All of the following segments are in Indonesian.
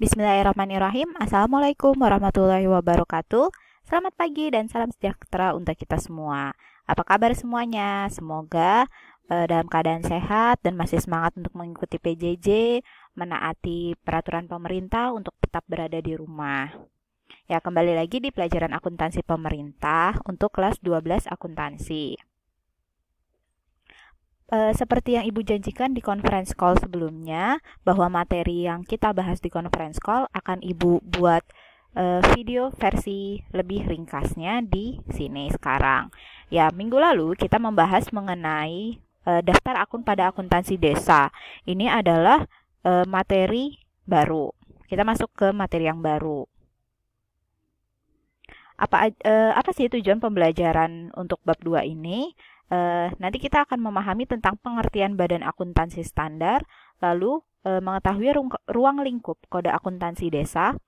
Bismillahirrahmanirrahim. Assalamualaikum warahmatullahi wabarakatuh. Selamat pagi dan salam sejahtera untuk kita semua. Apa kabar semuanya? Semoga dalam keadaan sehat dan masih semangat untuk mengikuti PJJ, menaati peraturan pemerintah untuk tetap berada di rumah. Ya, kembali lagi di pelajaran akuntansi pemerintah untuk kelas 12 akuntansi. Seperti yang Ibu janjikan di conference call sebelumnya, bahwa materi yang kita bahas di conference call akan Ibu buat video versi lebih ringkasnya di sini sekarang. Ya, minggu lalu kita membahas mengenai daftar akun pada akuntansi desa. Ini adalah materi baru. Kita masuk ke materi yang baru. Apa sih tujuan pembelajaran untuk bab 2 ini? Nanti kita akan memahami tentang pengertian badan akuntansi standar, lalu mengetahui ruang lingkup kode akuntansi desa,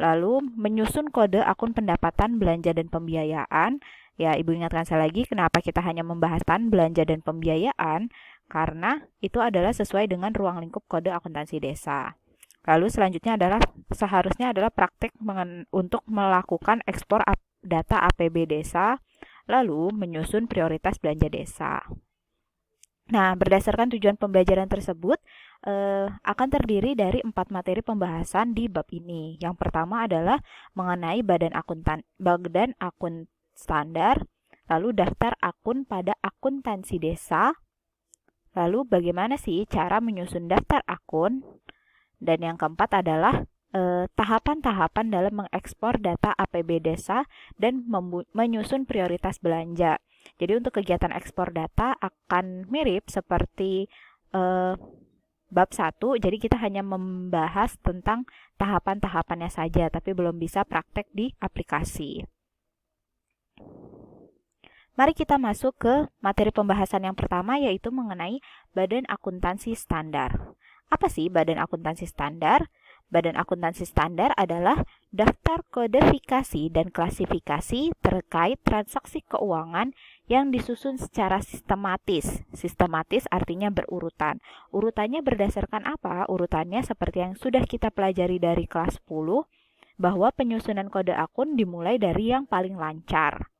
lalu menyusun kode akun pendapatan, belanja, dan pembiayaan. Ya, Ibu ingatkan saya lagi kenapa kita hanya membahas belanja dan pembiayaan, karena itu adalah sesuai dengan ruang lingkup kode akuntansi desa. Lalu selanjutnya seharusnya adalah praktek untuk melakukan ekspor data APB desa, lalu menyusun prioritas belanja desa. Nah, berdasarkan tujuan pembelajaran tersebut, akan terdiri dari 4 materi pembahasan di bab ini. Yang pertama adalah mengenai badan akun standar, lalu daftar akun pada akuntansi desa, lalu bagaimana sih cara menyusun daftar akun, dan yang keempat adalah tahapan-tahapan dalam mengekspor data APB desa dan menyusun prioritas belanja. Jadi untuk kegiatan ekspor data akan mirip seperti bab 1, jadi kita hanya membahas tentang tahapan-tahapannya saja, tapi belum bisa praktek di aplikasi. Mari kita masuk ke materi pembahasan yang pertama, yaitu mengenai badan akuntansi standar. Apa sih badan akuntansi standar? Badan akuntansi standar adalah daftar kodifikasi dan klasifikasi terkait transaksi keuangan yang disusun secara sistematis. Sistematis artinya berurutan. Urutannya berdasarkan apa? Urutannya seperti yang sudah kita pelajari dari kelas 10, bahwa penyusunan kode akun dimulai dari yang paling lancar.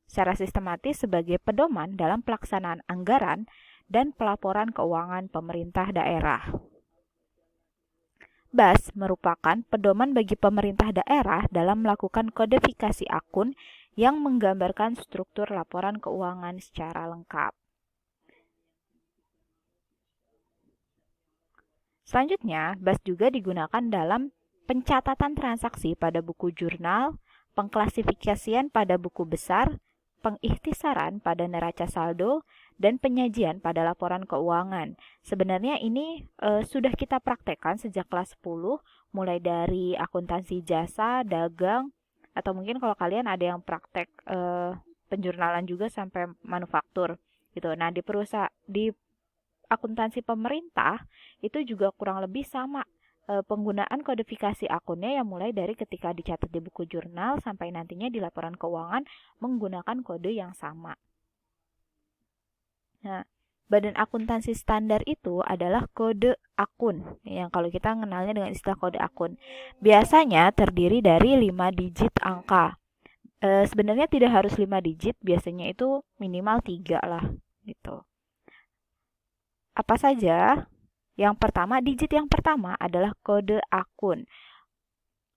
Secara sistematis sebagai pedoman dalam pelaksanaan anggaran dan pelaporan keuangan pemerintah daerah. BAS merupakan pedoman bagi pemerintah daerah dalam melakukan kodifikasi akun yang menggambarkan struktur laporan keuangan secara lengkap. Selanjutnya, BAS juga digunakan dalam pencatatan transaksi pada buku jurnal, pengklasifikasian pada buku besar, pengikhtisaran pada neraca saldo, dan penyajian pada laporan keuangan. Sebenarnya ini sudah kita praktekkan sejak kelas 10, mulai dari akuntansi jasa, dagang, atau mungkin kalau kalian ada yang praktek penjurnalan juga sampai manufaktur gitu. Nah, di akuntansi pemerintah itu juga kurang lebih sama. Penggunaan kodifikasi akunnya yang mulai dari ketika dicatat di buku jurnal sampai nantinya di laporan keuangan menggunakan kode yang sama. Nah, badan akuntansi standar itu adalah kode akun, yang kalau kita mengenalnya dengan istilah kode akun. Biasanya terdiri dari 5 digit angka. Sebenarnya tidak harus 5 digit, biasanya itu minimal 3 lah, gitu. Apa saja? Digit yang pertama adalah kode akun.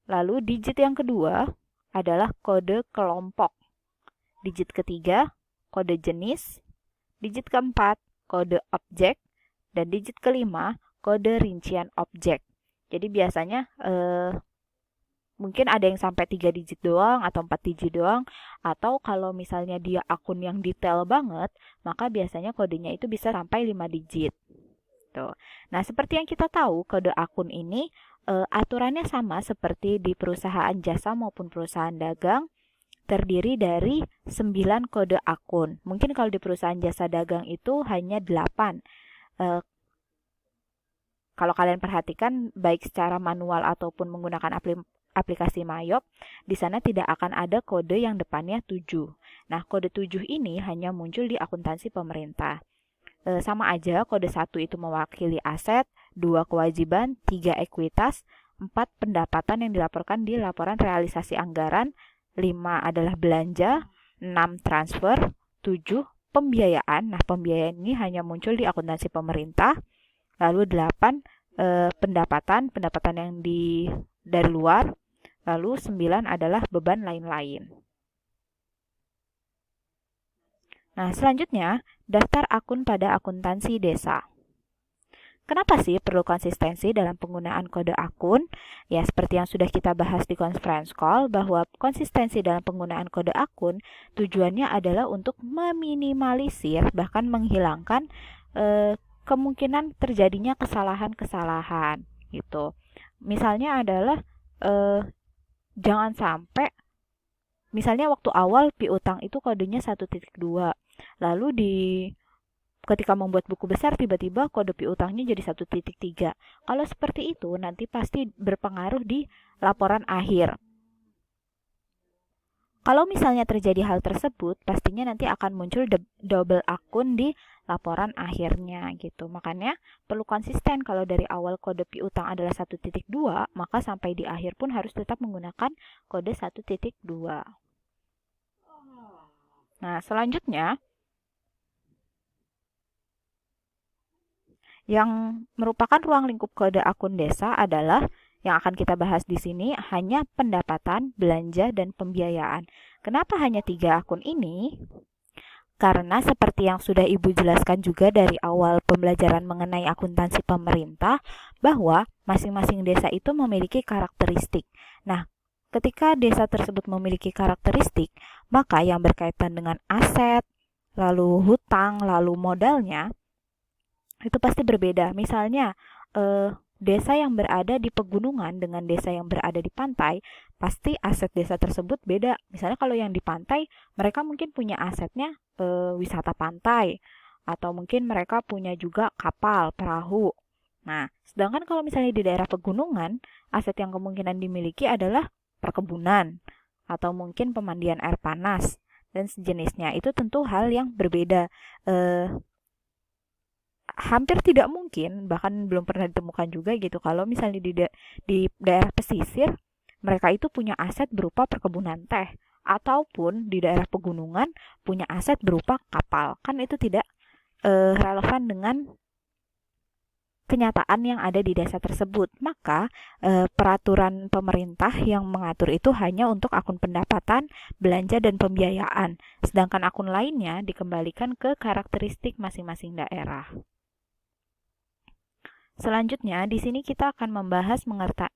Lalu digit yang kedua adalah kode kelompok. Digit ketiga, kode jenis. Digit keempat, kode objek. Dan digit kelima, kode rincian objek. Jadi biasanya mungkin ada yang sampai 3 digit doang atau 4 digit doang. Atau kalau misalnya dia akun yang detail banget, maka biasanya kodenya itu bisa sampai 5 digit. Nah, seperti yang kita tahu, kode akun ini aturannya sama seperti di perusahaan jasa maupun perusahaan dagang, terdiri dari 9 kode akun. Mungkin kalau di perusahaan jasa dagang itu hanya 8. Kalau kalian perhatikan, baik secara manual ataupun menggunakan aplikasi Mayop, di sana tidak akan ada kode yang depannya 7. Nah, kode 7 ini hanya muncul di akuntansi pemerintah. Sama aja, kode 1 itu mewakili aset, 2 kewajiban, 3 ekuitas, 4 pendapatan yang dilaporkan di laporan realisasi anggaran, 5 adalah belanja, 6 transfer, 7 pembiayaan. Nah, pembiayaan ini hanya muncul di akuntansi pemerintah. Lalu 8 pendapatan yang dari luar. Lalu 9 adalah beban lain-lain. Nah, selanjutnya, daftar akun pada akuntansi desa. Kenapa sih perlu konsistensi dalam penggunaan kode akun? Ya, seperti yang sudah kita bahas di conference call, bahwa konsistensi dalam penggunaan kode akun tujuannya adalah untuk meminimalisir, bahkan menghilangkan kemungkinan terjadinya kesalahan-kesalahan gitu. Misalnya adalah jangan sampai, misalnya waktu awal piutang itu kodenya 1.2, lalu ketika membuat buku besar tiba-tiba kode piutangnya jadi 1.3. Kalau seperti itu nanti pasti berpengaruh di laporan akhir. Kalau misalnya terjadi hal tersebut, pastinya nanti akan muncul double akun di laporan akhirnya gitu. Makanya perlu konsisten, kalau dari awal kode piutang adalah 1.2, maka sampai di akhir pun harus tetap menggunakan kode 1.2. Nah, selanjutnya yang merupakan ruang lingkup kode akun desa adalah yang akan kita bahas di sini hanya pendapatan, belanja, dan pembiayaan. Kenapa hanya 3 akun ini? Karena seperti yang sudah Ibu jelaskan juga dari awal pembelajaran mengenai akuntansi pemerintah, bahwa masing-masing desa itu memiliki karakteristik. Nah, ketika desa tersebut memiliki karakteristik, maka yang berkaitan dengan aset, lalu hutang, lalu modalnya, itu pasti berbeda. Misalnya, desa yang berada di pegunungan dengan desa yang berada di pantai, pasti aset desa tersebut beda. Misalnya kalau yang di pantai, mereka mungkin punya asetnya wisata pantai, atau mungkin mereka punya juga kapal, perahu. Nah, sedangkan kalau misalnya di daerah pegunungan, aset yang kemungkinan dimiliki adalah perkebunan, atau mungkin pemandian air panas, dan sejenisnya. Itu tentu hal yang berbeda. Hampir tidak mungkin, bahkan belum pernah ditemukan juga gitu, kalau misalnya di daerah pesisir mereka itu punya aset berupa perkebunan teh, ataupun di daerah pegunungan punya aset berupa kapal. Kan itu tidak relevan dengan kenyataan yang ada di desa tersebut. Maka peraturan pemerintah yang mengatur itu hanya untuk akun pendapatan, belanja, dan pembiayaan, sedangkan akun lainnya dikembalikan ke karakteristik masing-masing daerah. Selanjutnya, di sini kita akan membahas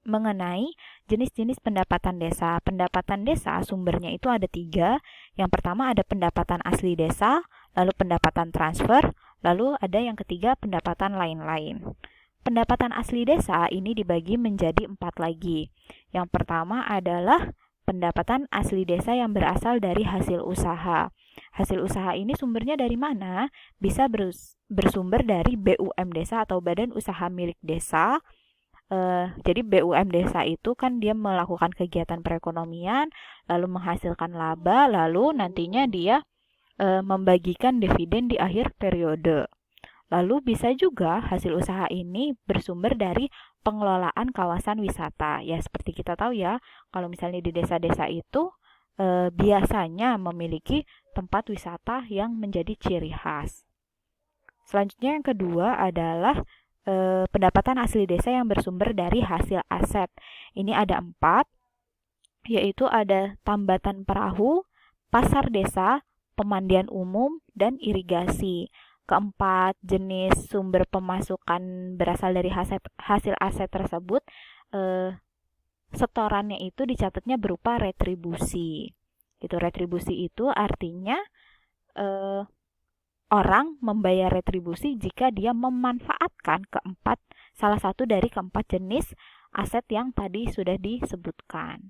mengenai jenis-jenis pendapatan desa. Pendapatan desa sumbernya itu ada 3. Yang pertama ada pendapatan asli desa, lalu pendapatan transfer, lalu ada yang ketiga pendapatan lain-lain. Pendapatan asli desa ini dibagi menjadi 4 lagi. Yang pertama adalah pendapatan asli desa yang berasal dari hasil usaha. Hasil usaha ini sumbernya dari mana? Bisa bersumber dari BUM desa atau badan usaha milik desa. Jadi BUM desa itu kan dia melakukan kegiatan perekonomian, lalu menghasilkan laba, lalu nantinya dia membagikan dividen di akhir periode. Lalu bisa juga hasil usaha ini bersumber dari pengelolaan kawasan wisata. Ya, seperti kita tahu ya, kalau misalnya di desa-desa itu biasanya memiliki tempat wisata yang menjadi ciri khas. Selanjutnya yang kedua adalah pendapatan asli desa yang bersumber dari hasil aset. Ini ada 4, yaitu ada tambatan perahu, pasar desa, pemandian umum, dan irigasi. Keempat jenis sumber pemasukan berasal dari hasil aset tersebut, setorannya itu dicatatnya berupa retribusi. Itu retribusi itu artinya orang membayar retribusi jika dia memanfaatkan salah satu dari keempat jenis aset yang tadi sudah disebutkan.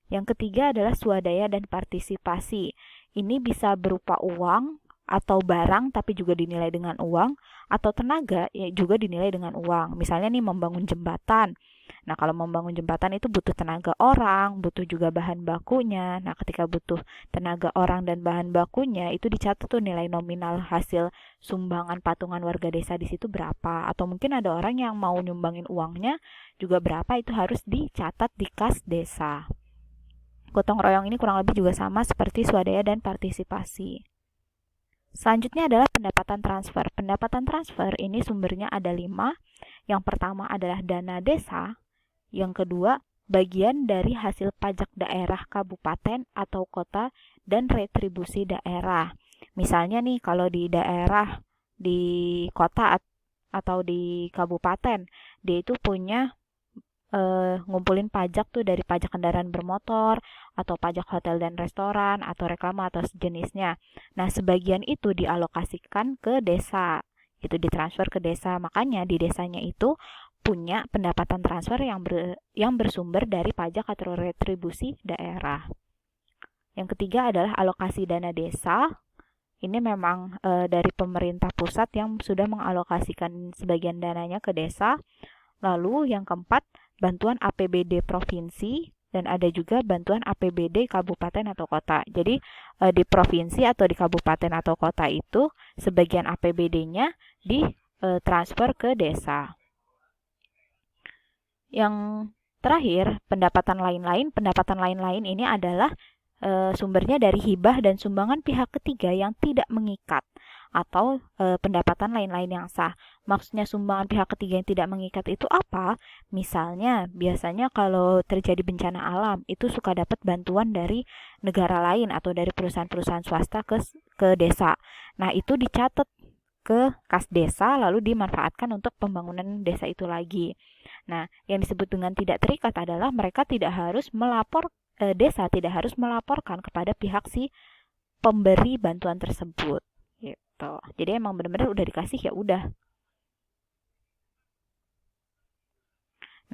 Yang ketiga adalah swadaya dan partisipasi. Ini bisa berupa uang atau barang tapi juga dinilai dengan uang, atau tenaga ya juga dinilai dengan uang. Misalnya nih membangun jembatan. Nah, kalau membangun jembatan itu butuh tenaga orang, butuh juga bahan bakunya. Nah, ketika butuh tenaga orang dan bahan bakunya, itu dicatat tuh nilai nominal hasil sumbangan patungan warga desa di situ berapa. Atau mungkin ada orang yang mau nyumbangin uangnya juga berapa, itu harus dicatat di kas desa. Gotong royong ini kurang lebih juga sama seperti swadaya dan partisipasi. Selanjutnya adalah pendapatan transfer. Pendapatan transfer ini sumbernya ada 5. Yang pertama adalah dana desa. Yang kedua, bagian dari hasil pajak daerah kabupaten atau kota dan retribusi daerah. Misalnya nih, kalau di daerah, di kota atau di kabupaten, dia itu punya ngumpulin pajak tuh dari pajak kendaraan bermotor atau pajak hotel dan restoran atau reklame atau sejenisnya. Nah, sebagian itu dialokasikan ke desa, itu ditransfer ke desa. Makanya di desanya itu punya pendapatan transfer yang bersumber dari pajak atau retribusi daerah. Yang ketiga adalah alokasi dana desa. Ini memang dari pemerintah pusat yang sudah mengalokasikan sebagian dananya ke desa. Lalu yang keempat, bantuan APBD provinsi, dan ada juga bantuan APBD kabupaten atau kota. Jadi di provinsi atau di kabupaten atau kota itu sebagian APBD-nya ditransfer ke desa. Yang terakhir, pendapatan lain-lain. Pendapatan lain-lain ini adalah sumbernya dari hibah dan sumbangan pihak ketiga yang tidak mengikat, atau pendapatan lain-lain yang sah. Maksudnya sumbangan pihak ketiga yang tidak mengikat itu apa? Misalnya, biasanya kalau terjadi bencana alam, itu suka dapat bantuan dari negara lain atau dari perusahaan-perusahaan swasta ke desa. Nah, itu dicatat ke kas desa lalu dimanfaatkan untuk pembangunan desa itu lagi. Nah, yang disebut dengan tidak terikat adalah mereka tidak harus desa tidak harus melaporkan kepada pihak si pemberi bantuan tersebut. Gitu. Jadi emang benar-benar udah dikasih ya udah.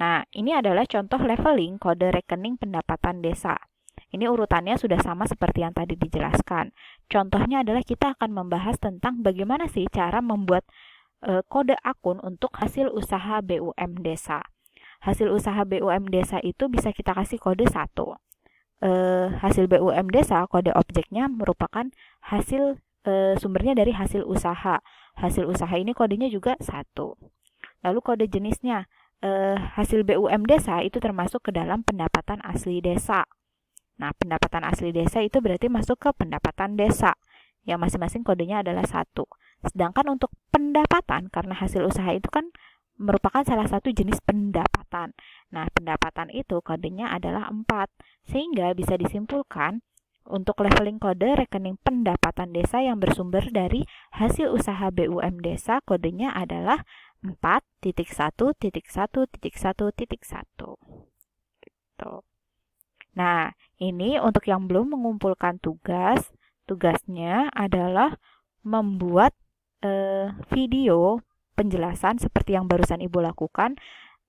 Nah, ini adalah contoh leveling kode rekening pendapatan desa. Ini urutannya sudah sama seperti yang tadi dijelaskan. Contohnya adalah kita akan membahas tentang bagaimana sih cara membuat kode akun untuk hasil usaha BUM desa. Hasil usaha BUM desa itu bisa kita kasih kode 1. Hasil BUM desa, kode objeknya merupakan hasil sumbernya dari hasil usaha. Hasil usaha ini kodenya juga 1. Lalu kode jenisnya, hasil BUM desa itu termasuk ke dalam pendapatan asli desa. Nah, pendapatan asli desa itu berarti masuk ke pendapatan desa, yang masing-masing kodenya adalah 1. Sedangkan untuk pendapatan, karena hasil usaha itu kan merupakan salah satu jenis pendapatan. Nah, pendapatan itu kodenya adalah 4. Sehingga bisa disimpulkan untuk leveling kode rekening pendapatan desa yang bersumber dari hasil usaha BUM desa, kodenya adalah 4.1.1.1.1. Gitu. Nah, ini untuk yang belum mengumpulkan tugas, tugasnya adalah membuat video penjelasan seperti yang barusan Ibu lakukan,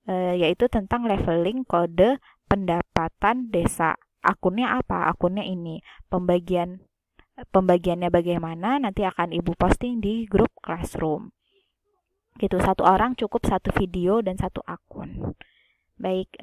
yaitu tentang leveling kode pendapatan desa. Akunnya apa? Akunnya ini. Pembagiannya bagaimana? Nanti akan Ibu posting di grup Classroom. Gitu, 1 orang cukup 1 video dan 1 akun. Baik,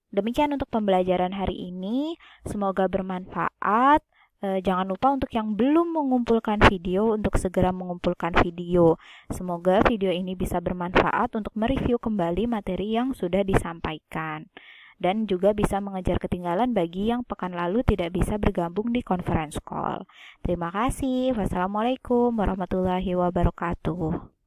demikian untuk pembelajaran hari ini. Semoga bermanfaat. Jangan lupa untuk yang belum mengumpulkan video untuk segera mengumpulkan video. Semoga video ini bisa bermanfaat untuk mereview kembali materi yang sudah disampaikan. Dan juga bisa mengejar ketinggalan bagi yang pekan lalu tidak bisa bergabung di conference call. Terima kasih. Wassalamualaikum warahmatullahi wabarakatuh.